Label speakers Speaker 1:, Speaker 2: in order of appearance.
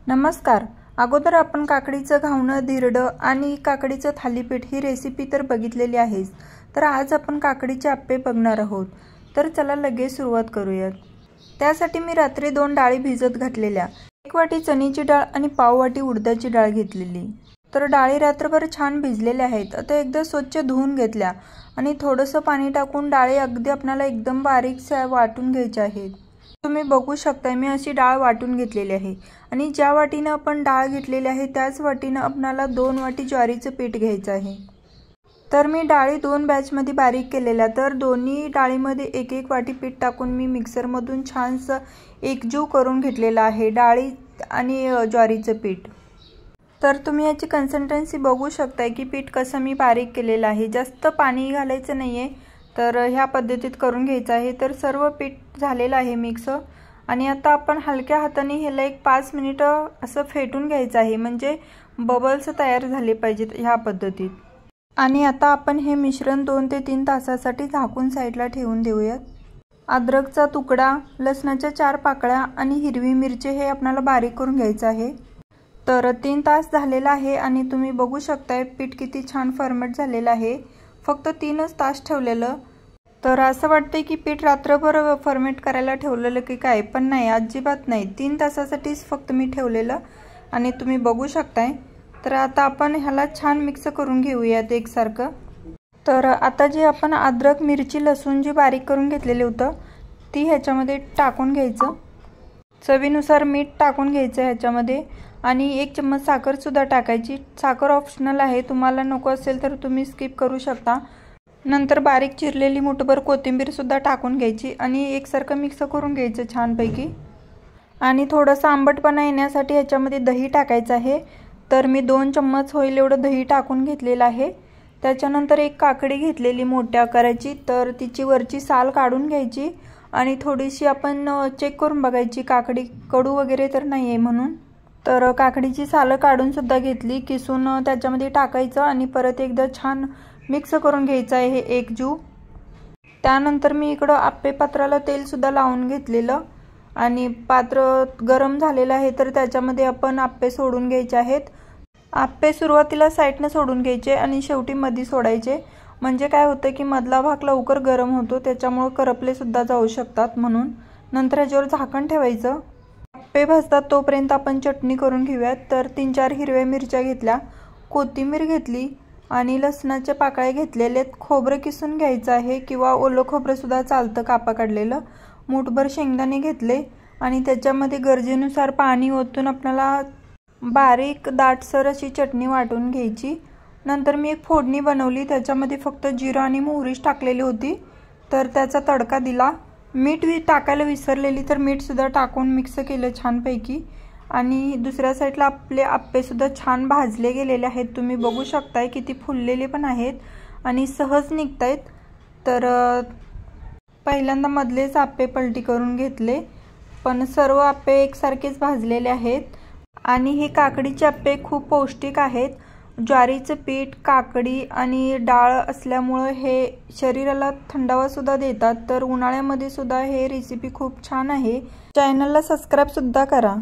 Speaker 1: नमस्कार। अगोदर आपण काकडीचं घावणं, धिरडं आणि काकडीचं थालीपीठ ही रेसिपी तर बघितलेली आहेच। तर आज आपण काकडीचे अप्पे बघणार आहोत। तर चला लगेच सुरुवात करूयात। त्यासाठी मी रात्री 2 डाळी भिजत घातलेल्या, 1 वाटी चण्याची डाळ आणि पाव वाटी उडदाची डाळ घेतलेली। तर डाळी रात्रभर छान भिजलेल्या आहेत। आता एकदा स्वच्छ धुवून घेतल्या आणि थोडंसं पाणी टाकून डाळी अगदी आपल्याला एकदम बारीक वाटून घ्यायच्या आहेत। तुम्ही बघू शकता मी अशी डाळ वाटून घेतलेली आहे आणि ज्या वाटीने आपण डाळ घेतलेली आहे त्याच वाटीने आपल्याला 2 वाटी ज्वारीचं पीठ घ्यायचं आहे। तर मी डाळी 2 बॅचमध्ये बारीक केलेल्या, तर दोन्ही डाळीमध्ये 1-1 वाटी पीठ टाकून मी मिक्सरमधून छानसं एकजीव करून घेतलेला आहे डाळी आणि ज्वारीचं पीठ। तर तुम्ही याची कन्सिस्टन्सी बघू शकता की पीठ कसं मी बारीक केलेलं आहे, जास्त पाणी घालायचं नाहीये। तर ह्या पद्धतीत करून घ्यायचं आहे। तर सर्व पीठ झालेलं आहे मिक्स आणि आता आपण हलक्या हाताने ह्याला 5 मिनिटं असं फेटून घ्यायचं आहे, म्हणजे बबल्स तयार झाले पाहिजेत ह्या पद्धतीत। आणि आता आपण हे मिश्रण 2 ते 3 तासासाठी झाकून साईडला ठेवून देऊयात। अद्रकचा तुकडा, लसणाच्या 4 पाकळ्या आणि हिरवी मिरची हे आपल्याला बारीक करून घ्यायचं आहे। तर 3 तास झालेला आहे आणि तुम्ही बघू शकताय पीठ किती छान फर्मेट झालेलं आहे। फक्त 3च तास ठेवलेलं, तर असं वाटतंय की पीठ रात्रभर फर्मेट करायला ठेवलेलं की काय, पण नाही, अजिबात नाही। 3 तासासाठीच फक्त मी ठेवलेलं आणि तुम्ही बघू शकताय। तर आता आपण ह्याला छान मिक्स करून घेऊयात एकसारखं। तर आता जे आपण अद्रक, मिरची, लसूण जी बारीक करून घेतलेली होतं ती ह्याच्यामध्ये टाकून घ्यायचं। चवीनुसार मीठ टाकून घ्यायचं ह्याच्यामध्ये आणि 1 चम्मच साखर सुद्धा टाकायची। साखर ऑप्शनल आहे, तुम्हाला नको असेल तर तुम्ही स्किप करू शकता। नंतर बारीक चिरलेली मुठभर कोथिंबीर सुद्धा टाकून घ्यायची आणि एकसारखं मिक्स करून घ्यायचं छानपैकी। आणि थोडंसं आंबटपणा येण्यासाठी ह्याच्यामध्ये दही टाकायचं आहे। तर मी 2 चम्मच होईल एवढं दही टाकून घेतलेलं आहे। त्याच्यानंतर 1 काकडी घेतलेली मोठ्या आकाराची, तर तिची वरची साल काढून घ्यायची आणि थोडीशी आपण चेक करून बघायची काकडी कडू वगैरे तर नाही आहे म्हणून। तर काकडीची सालं काढून सुद्धा घेतली, किसून त्याच्यामध्ये टाकायचं आणि परत एकदा छान मिक्स करून घ्यायचं आहे हे एकजीव। त्यानंतर मी इकडं आप्पे पात्राला तेल सुद्धा लावून घेतलेलं आणि पात्र गरम झालेलं आहे। तर त्याच्यामध्ये आपण आप्पे सोडून घ्यायचे आहेत। आप्पे सुरुवातीला साईडने सोडून घ्यायचे आणि शेवटी मध्ये सोडायचे, म्हणजे काय होतं की मधला भाग लवकर गरम होतो, त्याच्यामुळे करपले सुद्धा जाऊ शकतात म्हणून। नंतर ह्याच्यावर झाकण ठेवायचं। आप्पे भाजतात तोपर्यंत आपण चटणी करून घेऊयात। तर 3-4 हिरव्या मिरच्या घेतल्या, कोथिंबीर घेतली आणि लसणाच्या पाकळ्या घेतलेल्या आहेत। खोबरं किसून घ्यायचं आहे किंवा ओलं खोबरं सुद्धा चालतं कापा काढलेलं। मूठभर शेंगदाणे घेतले आणि त्याच्यामध्ये गरजेनुसार पाणी ओतून आपल्याला बारीक दाटसर अशी चटणी वाटून घ्यायची। नंतर मी एक फोडणी बनवली, त्याच्यामध्ये फक्त जिरं आणि मोहरीच टाकलेली होती, तर त्याचा तडका दिला। मीठ टाकायला विसरलेली, तर मीठ सुद्धा टाकून मिक्स केलं छानपैकी। आणि दुसऱ्या साईडला आपले आप्पे सुद्धा छान भाजले गेलेले आहेत, तुम्ही बघू शकताय किती फुललेले पण आहेत आणि सहज निघतायत। तर पहिल्यांदा मधलेच आप्पे पलटी करून घेतले, पण सर्व आप्पे एकसारखेच भाजलेले आहेत। आणि हे काकडीचे आप्पे खूप पौष्टिक आहेत। ज्वारीचं पीठ, काकडी आणि डाळ असल्यामुळे हे शरीराला थंडावा सुद्धा देतात। तर उन्हाळ्यामध्ये सुद्धा हे रेसिपी खूप छान आहे। चॅनलला सबस्क्राइब सुद्धा करा।